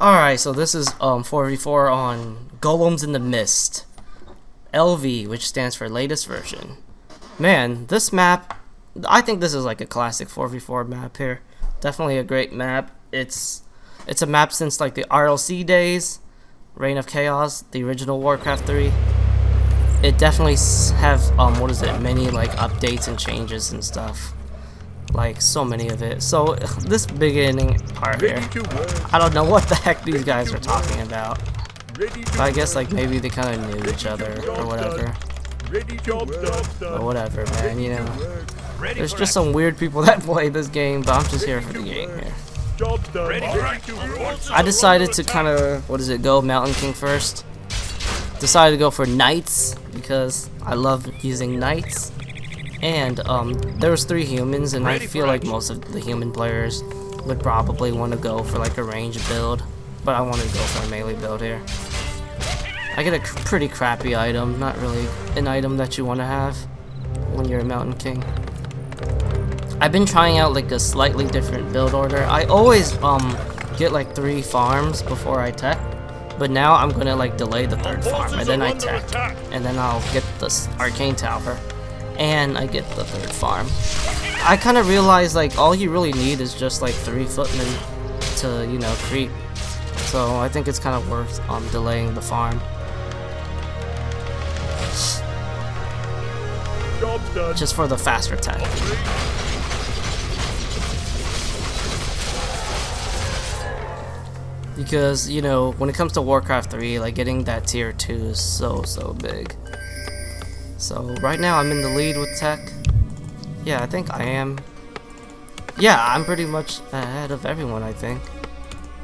Alright, so this is 4v4 on Golems in the Mist. LV, which stands for latest version. Man, this map, I think this is like a classic 4v4 map here. Definitely a great map. It's a map since like the RLC days, Reign of Chaos, the original Warcraft 3. It definitely have many like updates and changes and stuff. Like so many of it. So this beginning part here, I don't know what the heck these guys are talking about. But I guess like maybe they kind of knew each other or whatever. Or whatever, man. You know, there's just some weird people that play this game, but I'm just here for the game here. I decided to kind of go Mountain King first. Decided to go for knights because I love using knights. And there was 3 humans, and I feel like most of the human players would probably want to go for like a range build, but I wanted to go for a melee build here. I get a pretty crappy item, not really an item that you want to have when you're a Mountain King. I've been trying out like a slightly different build order. I always get like 3 farms before I tech, but now I'm gonna like delay the 3rd farm and then I tech, and then I'll get this arcane tower. And I get the 3rd farm. I kind of realized like all you really need is just like 3 footmen to, you know, creep. So I think it's kind of worth delaying the farm. Just for the faster tech. Because, you know, when it comes to Warcraft 3, like getting that tier 2 is so big. So right now I'm in the lead with tech. Yeah, I think I am. Yeah, I'm pretty much ahead of everyone, I think.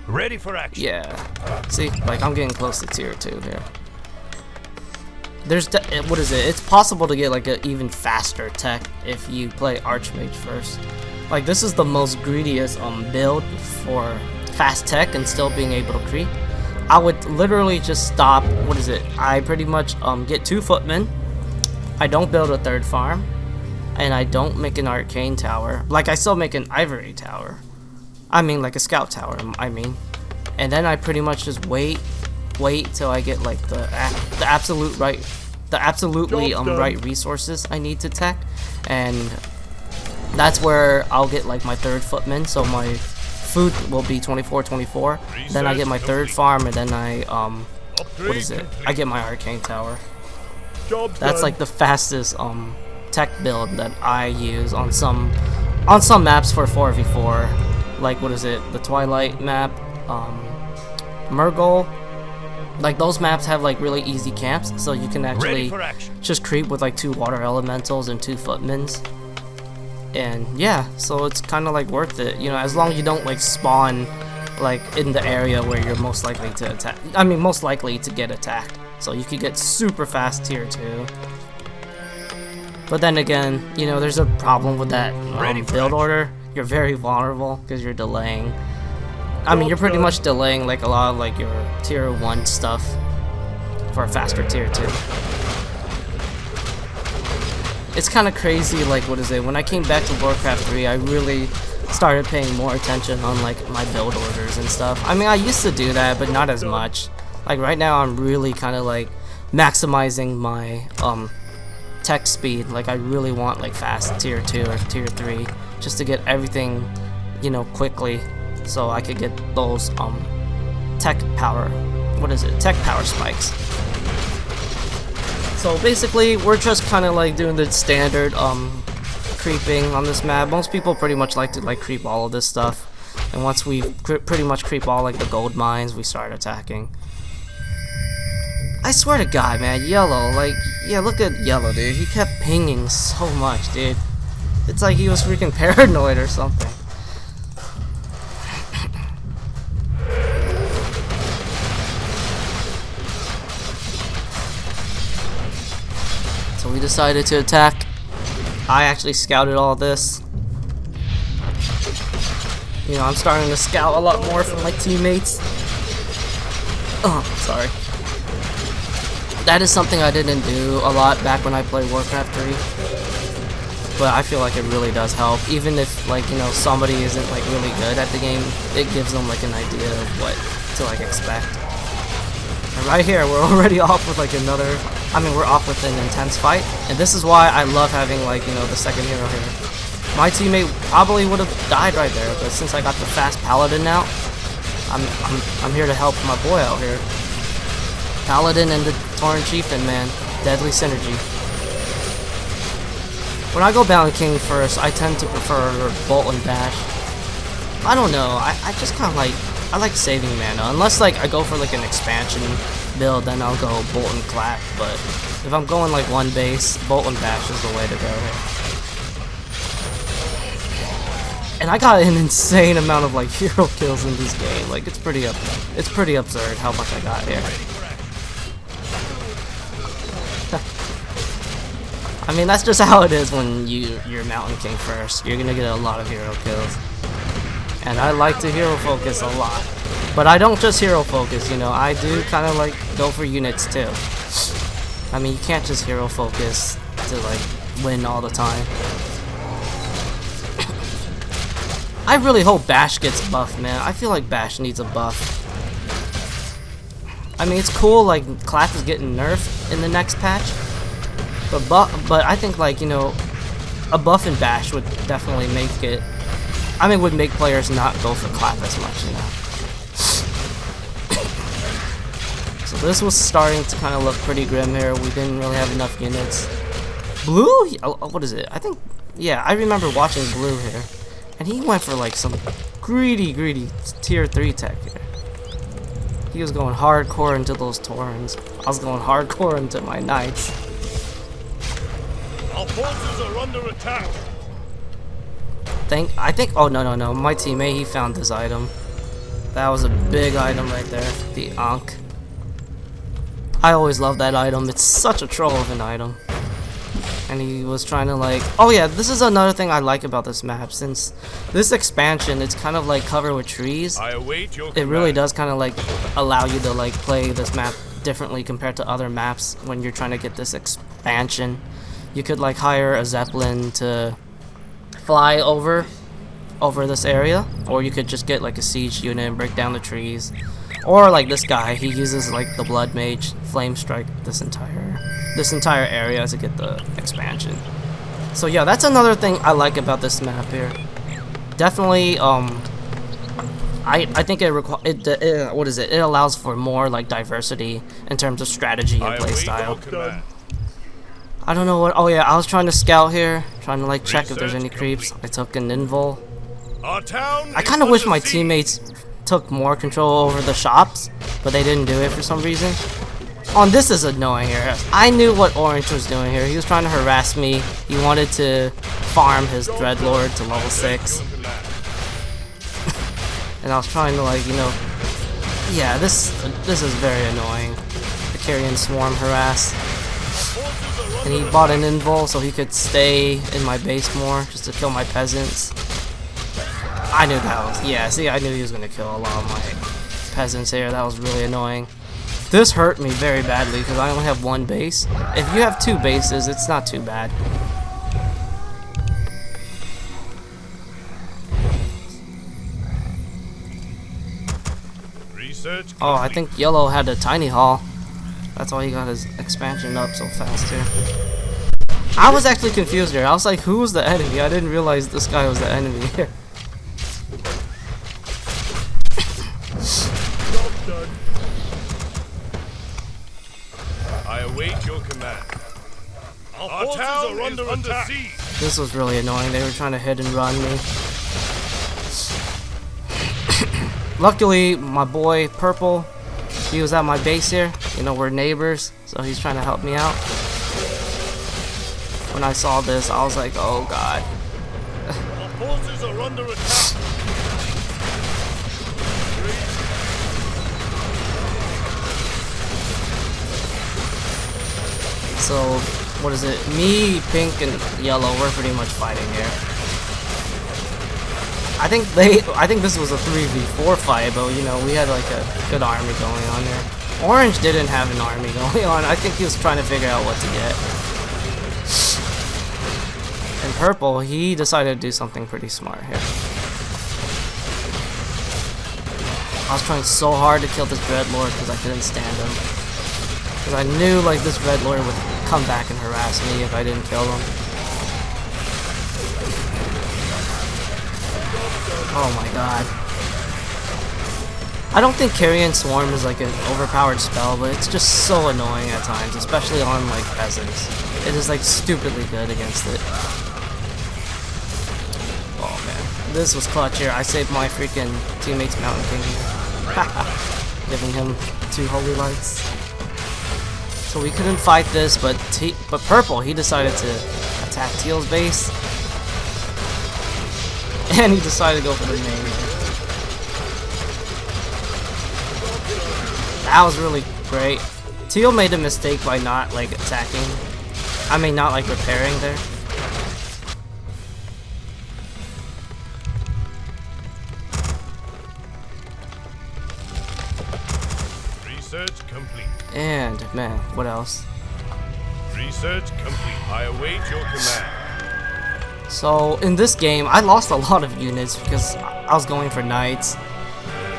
Ready for action. Yeah. See, like I'm getting close to tier 2 here. There's it's possible to get like an even faster tech if you play Archmage first. Like this is the most greediest build for fast tech and still being able to creep. I would literally just stop. I pretty much get 2 footmen. I don't build a 3rd farm, and I don't make an arcane tower. Like I still make an ivory tower. I mean like a scout tower. I mean, and then I pretty much just wait till I get like the absolutely right resources I need to tech, and that's where I'll get like my 3rd footman. So my food will be 24. Then I get my 3rd farm, and then I I get my arcane tower. That's like the fastest tech build that I use on some maps for 4v4. Like the Twilight map, Murgle. Like those maps have like really easy camps, so you can actually just creep with like 2 water elementals and 2 footmans. And yeah, so it's kind of like worth it, you know, as long as you don't like spawn like in the area where you're most likely to attack. I mean, most likely to get attacked. So you could get super fast tier 2. But then again, you know, there's a problem with that build order. You're very vulnerable because you're delaying. I mean, you're pretty much delaying like a lot of like your tier 1 stuff for a faster tier 2. It's kind of crazy, like when I came back to Warcraft 3, I really started paying more attention on like my build orders and stuff. I mean, I used to do that, but not as much. Like right now I'm really kind of like maximizing my tech speed. Like I really want like fast tier 2 or tier 3 just to get everything, you know, quickly, so I could get those tech power spikes. So basically we're just kind of like doing the standard creeping on this map. Most people pretty much like to like creep all of this stuff, and once we pretty much creep all like the gold mines, we start attacking. I swear to God, man, Yellow, like, yeah, look at Yellow, dude. He kept pinging so much, dude. It's like he was freaking paranoid or something. So we decided to attack. I actually scouted all this. You know, I'm starting to scout a lot more from my teammates. Oh, sorry. That is something I didn't do a lot back when I played Warcraft 3. But I feel like it really does help. Even if, like, you know, somebody isn't like really good at the game, it gives them like an idea of what to like expect. And right here, we're already off with like another. I mean, we're off with an intense fight, and this is why I love having like the second hero here. My teammate probably would have died right there, but since I got the fast paladin now, I'm here to help my boy out here. Paladin and the Tauren Chieftain, man, deadly synergy. When I go Bound King first, I tend to prefer Bolt and Bash. I don't know, I just kind of I like saving mana, unless like I go for like an expansion build, then I'll go Bolt and Clap, but if I'm going like one base, Bolt and Bash is the way to go here. And I got an insane amount of like hero kills in this game, like it's pretty absurd how much I got here. I mean, that's just how it is when you're Mountain King first. You're gonna get a lot of hero kills. And I like to hero focus a lot. But I don't just hero focus, I do kind of like go for units too. I mean, you can't just hero focus to like win all the time. I really hope Bash gets buffed, man. I feel like Bash needs a buff. I mean, it's cool, like, Clap is getting nerfed in the next patch. But I think, like, a buff in Bash would definitely make it... I mean, would make players not go for Clap as much, So this was starting to kind of look pretty grim here. We didn't really have enough units. Blue? Oh, what is it? I think... Yeah, I remember watching Blue here. And he went for like some greedy tier 3 tech here. He was going hardcore into those Taurens. I was going hardcore into my Knights. Our forces are under attack. I think oh no, my teammate, he found this item. That was a big item right there. The Ankh. I always love that item. It's such a troll of an item. And he was trying to like... Oh yeah, this is another thing I like about this map. Since this expansion, it's kind of like covered with trees. I await your it really does kind of like allow you to like play this map differently compared to other maps when you're trying to get this expansion. You could like hire a Zeppelin to fly over this area, or you could just get like a siege unit and break down the trees. Or like this guy, he uses like the Blood Mage, Flame Strike this entire area to get the expansion. So yeah, that's another thing I like about this map here. Definitely, I think it allows for more like diversity in terms of strategy and playstyle. I don't know what. Oh yeah, I was trying to scout here, trying to like check if there's any creeps. I took an invul. I kind of wish my teammates took more control over the shops, but they didn't do it for some reason. Oh, and this is annoying here. I knew what Orange was doing here. He was trying to harass me. He wanted to farm his Dreadlord to level 6. And I was trying to like, yeah, this is very annoying. The Carrion Swarm harass. And he bought an invul so he could stay in my base more, just to kill my peasants. I knew that was, yeah, see, I knew he was gonna kill a lot of my peasants here. That was really annoying. This hurt me very badly because I only have one base. If you have 2 bases, it's not too bad. Oh, I think Yellow had a tiny haul. That's why he got his expansion up so fast here. I was actually confused here. I was like, who was the enemy? I didn't realize this guy was the enemy here. I await your command. Our town is under siege. This was really annoying. They were trying to hit and run me. Luckily, my boy Purple, he was at my base here. We're neighbors, so he's trying to help me out. When I saw this, I was like, oh god. Our forces are under attack. So, what is it? Me, Pink, and Yellow, we're pretty much fighting here. I think this was a 3v4 fight, but we had like a good army going on there. Orange didn't have an army going on. I think he was trying to figure out what to get. And Purple, he decided to do something pretty smart here. I was trying so hard to kill this Dreadlord because I couldn't stand him. Because I knew like this Dreadlord would come back and harass me if I didn't kill him. Oh my god. I don't think Carrion Swarm is like an overpowered spell, but it's just so annoying at times, especially on like peasants. It is like stupidly good against it. Oh man, this was clutch here. I saved my freaking teammate's Mountain King here. Giving him 2 holy lights. So we couldn't fight this, but Purple, he decided to attack Teal's base. And he decided to go for the main. That was really great. Teal made a mistake by not like attacking. I mean, not like repairing there. Research complete. And man, what else? Research complete. I await your command. So in this game, I lost a lot of units because I was going for knights.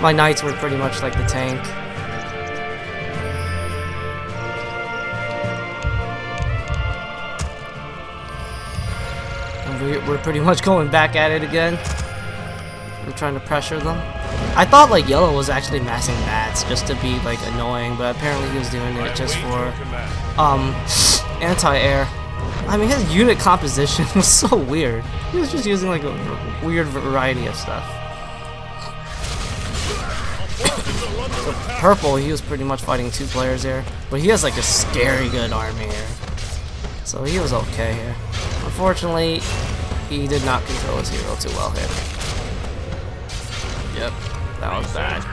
My knights were pretty much like the tank. We're pretty much going back at it again. We're trying to pressure them. I thought like Yellow was actually massing bats just to be like annoying, but apparently he was doing it just for anti-air. I mean, his unit composition was so weird. He was just using like a weird variety of stuff. So Purple, he was pretty much fighting 2 players here, but he has like a scary good army here. So he was okay here. Unfortunately, he did not control his hero too well here. Yep, that was bad.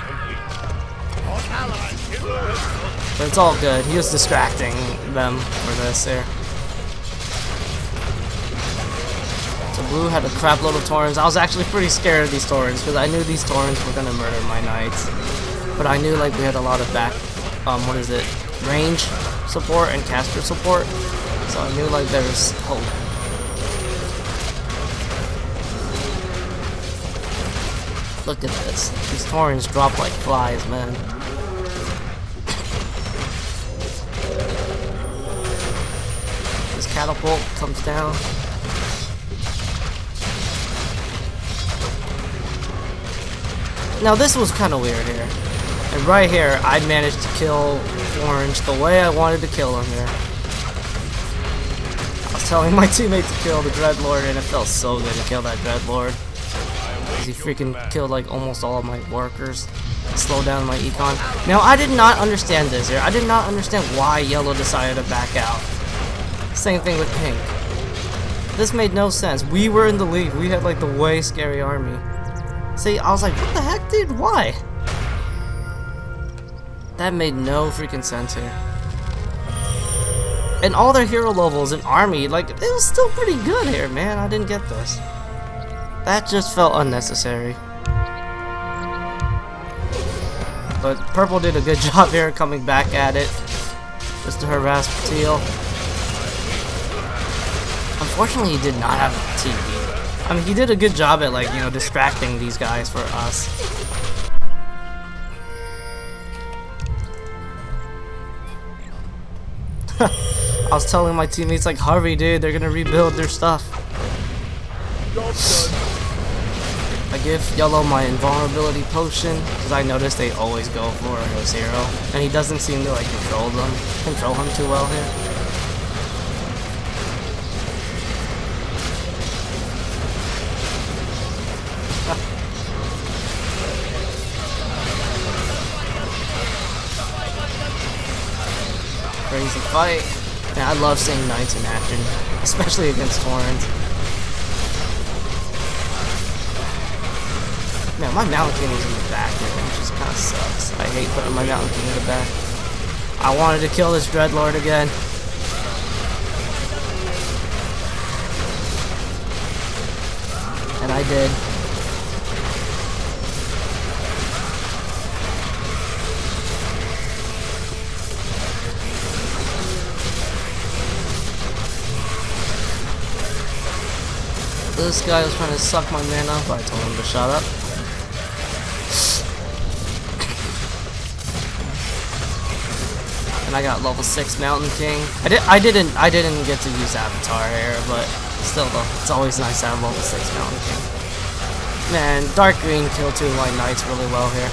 But it's all good. He was distracting them for this here. So Blue had a crap load of Taurens. I was actually pretty scared of these Taurens because I knew these Taurens were gonna murder my knights. But I knew like we had a lot of range support and caster support. So I knew like there was hope. Look at this. These Taurens drop like flies, man. This catapult comes down. Now this was kind of weird here. And right here, I managed to kill Orange the way I wanted to kill him here. I was telling my teammate to kill the Dreadlord, and it felt so good to kill that Dreadlord. He freaking killed like almost all of my workers, slowed down my econ. Now I did not understand this here. I did not understand why Yellow decided to back out. Same thing with Pink. This made no sense. We were in the lead. We had like the way scary army. See, I was like, what the heck, dude? Why? That made no freaking sense here. And all their hero levels and army, like, it was still pretty good here, man. I didn't get this. That just felt unnecessary. But Purple did a good job here coming back at it. Just to harass Teal. Unfortunately, he did not have a TV. I mean, he did a good job at, like, you know, distracting these guys for us. I was telling my teammates, like, hurry, dude, they're gonna rebuild their stuff. I give Yellow my invulnerability potion because I noticed they always go for his hero, and he doesn't seem to like control him too well here. Crazy fight. Yeah, I love seeing knights in action, especially against Taurens. Man, my Mountain King was in the back here, which just kind of sucks. I hate putting my Mountain King in the back. I wanted to kill this Dreadlord again. And I did. This guy was trying to suck my mana, but I told him to shut up. I got level 6 Mountain King. I didn't get to use Avatar here, but still though, it's always nice to have level 6 Mountain King. Man, Dark Green killed 2 White Knights really well here.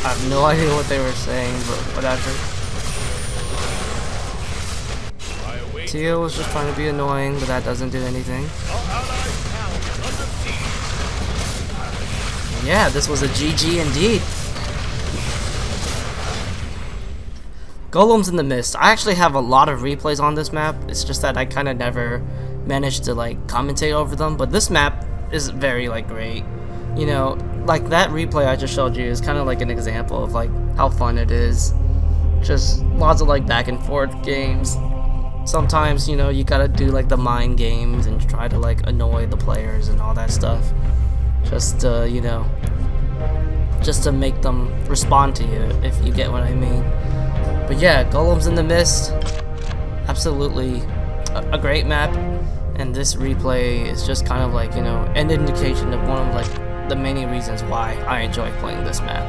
I have no idea what they were saying, but whatever. Teal was just trying to be annoying, but that doesn't do anything. Yeah, this was a GG indeed. Golems in the Mist. I actually have a lot of replays on this map. It's just that I kind of never managed to like commentate over them. But this map is very like great. You know, like that replay I just showed you is kind of like an example of like how fun it is. Just lots of like back and forth games. Sometimes, you know, you gotta do like the mind games and try to like annoy the players and all that stuff. Just you know, just to make them respond to you, if you get what I mean. But yeah, Golems in the Mist, absolutely a great map. And this replay is just kind of like, you know, an indication of one of like the many reasons why I enjoy playing this map.